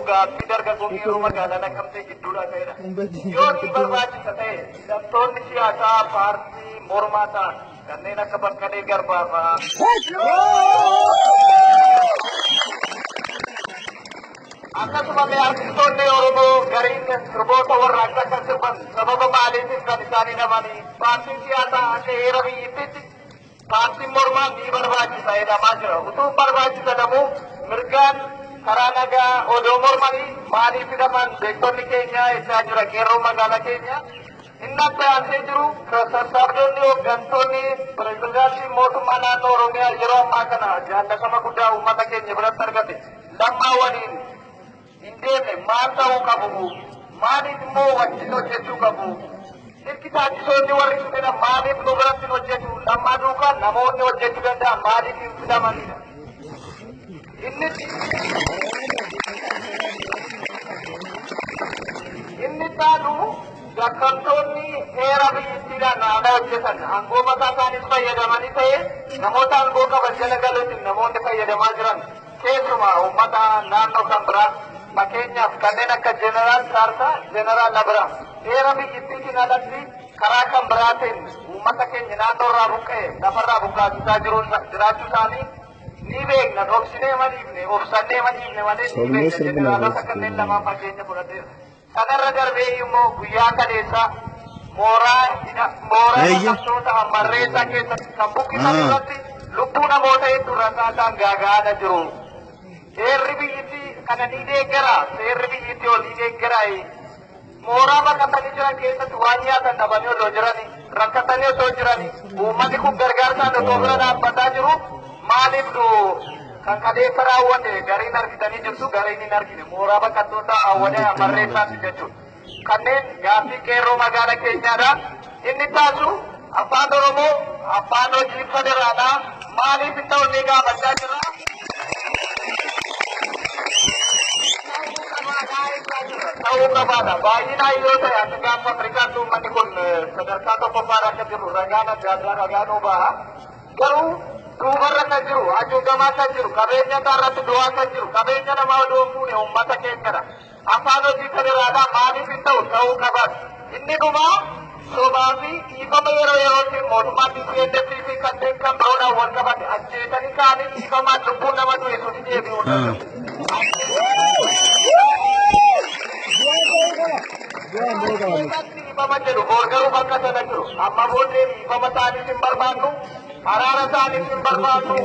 gaaffii dargaggoon yeroo magaalaa Naqamtee gidduudha ta'edha. Yoo ni barbaachisa ta'e hidhattoonni siyaasaa paartii mormaa ta'an kanneen akka Baqqalee Garbaa fa'aa. Akkasumallee artistoonni Oromoo gariin sirboota warraaqsaa kan sirban sababa maaliitiif kan isaan hidhamanii paartiin siyaasaa akka heera biyyattiitti paartiin mormaa ni barbaachisa jedhamaa jira. Utuu barbaachisa namuu mirgaan karaa nagaa odoo mormanii maaliif hidhaman beektonni keenya jechaa jira qeerroo magaalaa keenya. Inni akka yaasee jiru sassaabdonni hooggantoonni pirezidaantii mootummaa naannoo Oromiyaa yeroo ammaa kana jaallatama guddaa uummata keenya biratti argate lammaa waliin hin deemne maal ta'uu qabu maaliif immoo wajjin hojjechuu qabu hirkitaachisoonni warri fedhan maaliif nu biratti hojjetu lammaa duukaan namoonni hojjechuu danda'an maaliif hin fidamanidha. Inni taanu yakkamtoonni heera biyyattiidhaan naannoo hojjetan aangoo mataa isaaniis fayyadamanii ta'e namoota aangoo qaban jala galuutiin namoonni fayyadamaa jiran keessumaa uummata naannoo kan biraa fakkeenyaaf kanneen akka jeneraal Saarsaa, jeneraal Abiraam heera biyyattiitiin alatti karaa kan biraatiin uummata keenya naannoo irraa buqqee lafarraa buqqaasisaa jiraachuu isaanii ni beekna. Dhoksinee maniifne obsannee maniifne malee ni beekna. Jeneraalota kanneen lamaan fakkeenya fudhateera. Kanarra darbee immoo guyyaa kaleessa mooraa hidhattoota marreessaa keessatti kan buqqisan irratti lubbuu namoota hedduu rasaasaan gaaga'aa jiru. Seerri biyyattii kana ni deeggara. Seerri biyyattii ol ni deeggara. Mooraa baqatanii jiran keessatti waan nyaatan dhabanii osoo jiranii rakkatanii osoo jiranii uummanni kun gargaarsaan osoo bira dhaabbataa jiru maaliif kan kaleessa raawwate gariin argitanii jirtu gariin hin argine mooraa baqattoota hawwadee marreessaatti jechuudha. Kanneen gaaffii qeerroo magaalaa keenyaadha. Inni taasisu afaan Oromoo afaan hojii federaalaa maaliif hin ta'u ni gaafachaa jira. Ta'uu qabaadha. Baay'inaan yoo ta'e akka gaafa Afrikaatti uummanni kun sadarkaa tokkoffaadha akka jiru ragaan adda addaa ragaan baha. Garuu duubarra kan jiru hacuugamaa kan jiru qabeenya irratti du'aa kan jiru qabeenya namaa odoo fuune uummata keenyadha. Afaan hojii federaalaa maaliif hin ta'u ta'uu qabaadha. Inni dhumaa sobaa fi dhiifama yeroo yerootiin mootummaan DPNDP fi kanneen kan biroodhaan wal qabate ajjeesanii kaanii dhiifamaan lubbuun nama du'e sun deebi'uu danda'u. Dhiifama jedhu boorgaruu bakka sana jiru amma booddee dhiifama isaaniif hin barbaannu. Araara isaaniif hin barbaannu.